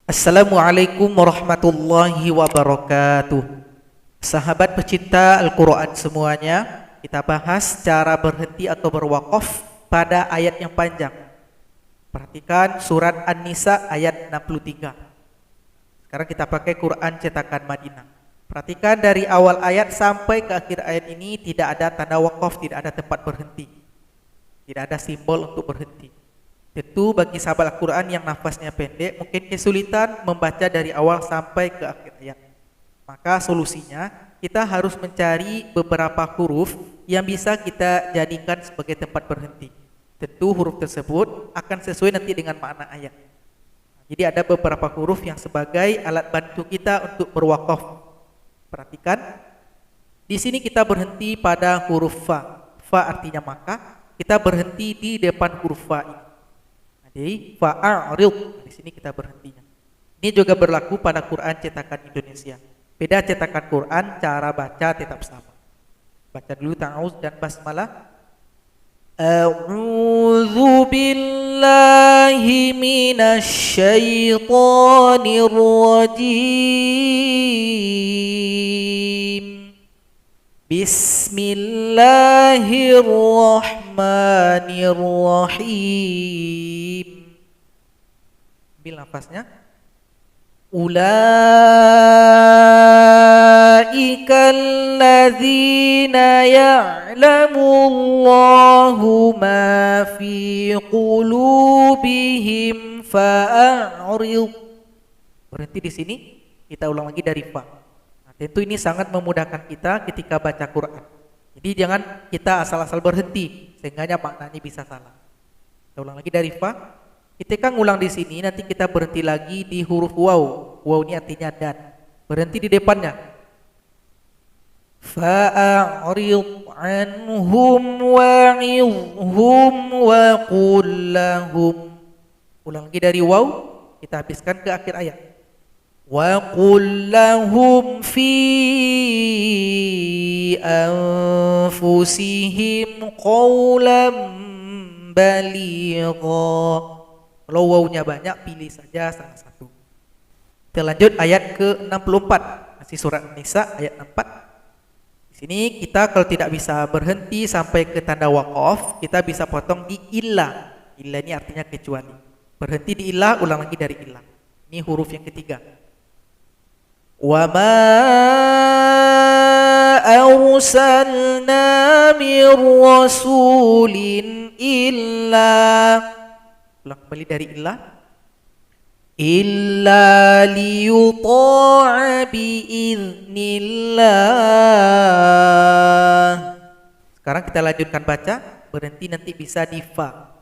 Assalamualaikum warahmatullahi wabarakatuh. Sahabat pecinta Al-Quran semuanya, kita bahas cara berhenti atau berwakaf pada ayat yang panjang. Perhatikan surat An-Nisa ayat 63. Sekarang kita pakai Quran cetakan Madinah. Perhatikan dari awal ayat sampai ke akhir ayat ini tidak ada tanda wakaf, tidak ada tempat berhenti. Tidak ada simbol untuk berhenti. Tentu bagi sahabat Al-Quran yang nafasnya pendek mungkin kesulitan membaca dari awal sampai ke akhir ayat. Maka solusinya kita harus mencari beberapa huruf yang bisa kita jadikan sebagai tempat berhenti. Tentu huruf tersebut akan sesuai nanti dengan makna ayat. Jadi ada beberapa huruf yang sebagai alat bantu kita untuk berwakaf. Perhatikan, di sini kita berhenti pada huruf fa. Fa artinya maka, kita berhenti di depan huruf fa ini. Jadi fa'arid, di sini kita berhentinya. Ini juga berlaku pada Quran cetakan Indonesia. Beda cetakan Quran, cara baca tetap sama. Baca dulu ta'awuz dan basmalah. A'udzu billahi minasyaitonir rajim. Bismillahirrahmanirrahim. Ambil nafasnya. Ulaikal ladzina ya'lamullahu ma fi qulubihim fa'arid. Berhenti di sini, kita ulang lagi dari fa. Nah, tentu ini sangat memudahkan kita ketika baca Quran. Jadi jangan kita asal-asal berhenti sehingga maknanya bisa salah. Kita ulang lagi dari fa. Ketika ngulang di sini, nanti kita berhenti lagi di huruf waw. Waw ini artinya dan. Berhenti di depannya. Fa'arid anhum wa'idhum wa qul lahum. Ulang lagi dari waw, kita habiskan ke akhir ayat. Wa qul lahum fi anfusihim qawlan baligha. Kalau wawunya banyak, pilih saja salah satu. Kita lanjut ayat ke-64. Masih surat An-Nisa ayat 64. Di sini kita kalau tidak bisa berhenti sampai ke tanda waqaf, kita bisa potong di illa. Illa ini artinya kecuali. Berhenti di illa, ulang lagi dari illa. Ini huruf yang ketiga. Wa ma arsalna mir rasulin illa. Ulang kembali dari illa liyuta'a biiznillah. Sekarang kita lanjutkan baca, berhenti nanti bisa di fa.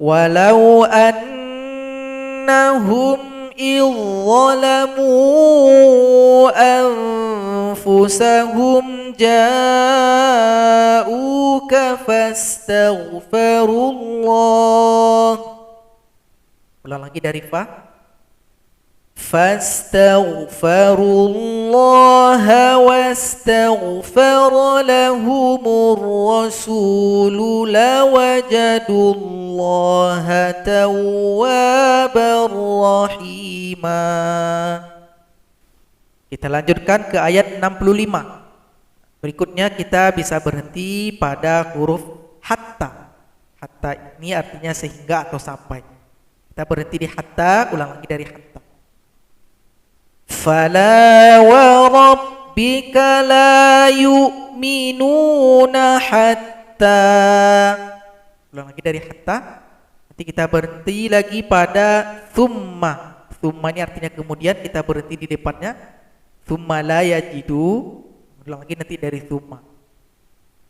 Walau annahum izzalamu anfusahum ja'uka fastaghfirullah. Ulang lagi dari fa. Fastaghfirullaha wastaghfara lahumur rasulu lawajadullaha tawwabar rahima. Kita lanjutkan ke ayat 65. Berikutnya kita bisa berhenti pada huruf hatta. Hatta ini artinya sehingga atau sampai. Kita berhenti di hatta, ulang lagi dari hatta. Fala wa rabbika la yu'minuna hatta. Ulang lagi dari hatta. Nanti kita berhenti lagi pada thumma. Thumma ini artinya kemudian, kita berhenti di depannya. Thumma la yajidu. Ulang lagi nanti dari thumma.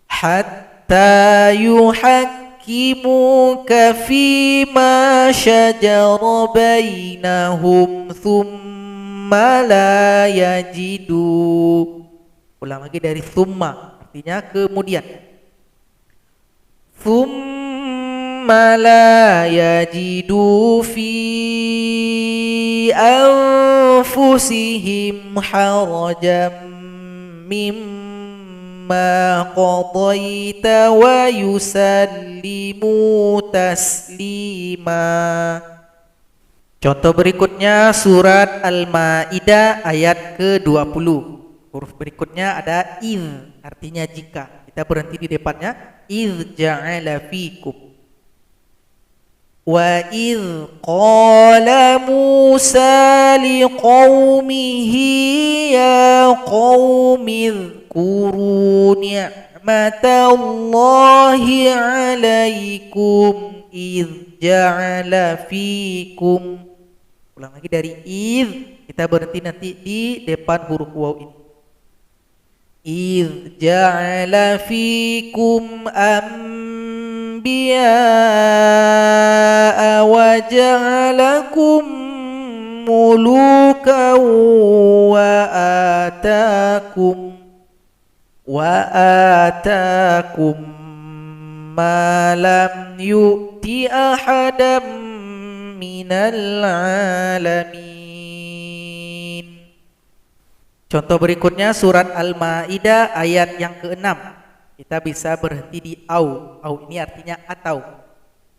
Hatta yuhakkimuka fima syajara bainahum thumma la yajidu. Ulang lagi dari thumma, artinya kemudian. Thumma la yajidu fi anfusihim harajan mimma qadaita wa yusallimu taslima. Contoh berikutnya surat Al-Maidah ayat ke-20. Huruf berikutnya ada iz, artinya jika. Kita berhenti di depannya. Iz ja'ala fikum. Wa iz qala Musa liqaumihi ya qaumi dzkuru ni'matallahi 'alaikum iz ja'ala fikum. Ulang lagi dari iz, kita berhenti nanti di depan huruf waw ini. Iz ja'ala fikum anbiya'a wa ja'alakum mulukan wa atakum ma lam yu'ti ahadam minal alamin. Contoh berikutnya surat Al-Maidah ayat yang ke-6. Kita bisa berhenti di au. Au ini artinya atau.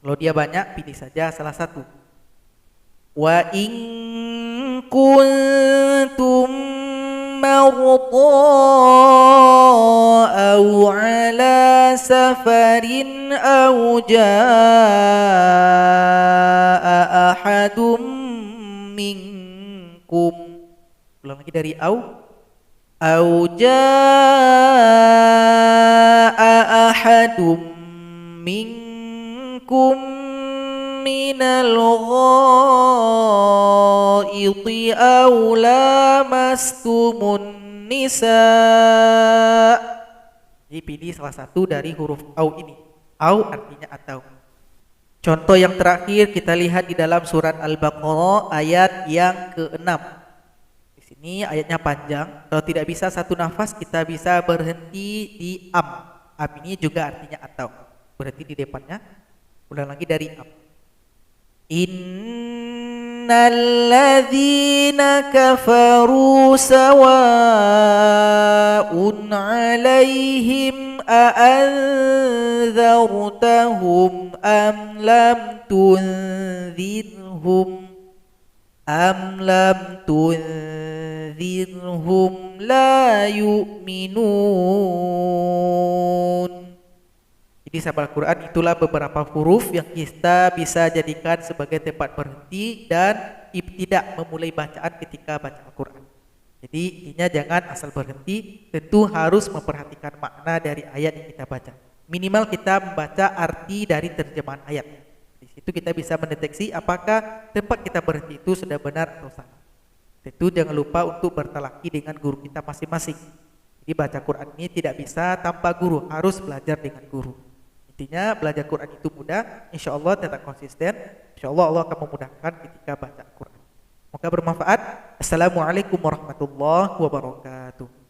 Kalau dia banyak, pilih saja salah satu. Wa in kuntum marḍā aw 'alā safarin aw jaa'a ahadum minkum. Ulang lagi dari au. Aw jaa'a ahadum minkum minal ghaiti aw lamastumun nisa. Jadi pilih salah satu dari huruf au ini. Au artinya atau. Contoh yang terakhir kita lihat di dalam surat Al-Baqarah ayat yang ke-6. Ini ayatnya panjang. Kalau tidak bisa satu nafas, kita bisa berhenti di am. Am ini juga artinya atau. Berhenti di depannya. Ulang lagi dari am. Innal ladzina kafaru sawa'un 'alaihim a'anzartahum am lam tunzirhum la yu'minun. Jadi sahabat Al-Quran, itulah beberapa huruf yang kita bisa jadikan sebagai tempat berhenti dan tidak memulai bacaan ketika baca Al-Quran. Jadi intinya jangan asal berhenti, tentu harus memperhatikan makna dari ayat yang kita baca. Minimal kita membaca arti dari terjemahan ayat. Di situ kita bisa mendeteksi apakah tempat kita berhenti itu sudah benar atau salah. Tentu jangan lupa untuk bertalaki dengan guru kita masing-masing. Jadi baca Quran ini tidak bisa tanpa guru, harus belajar dengan guru. Intinya belajar Quran itu mudah, insya Allah tetap konsisten, insya Allah Allah akan memudahkan ketika baca Quran. Semoga bermanfaat. Assalamualaikum warahmatullahi wabarakatuh.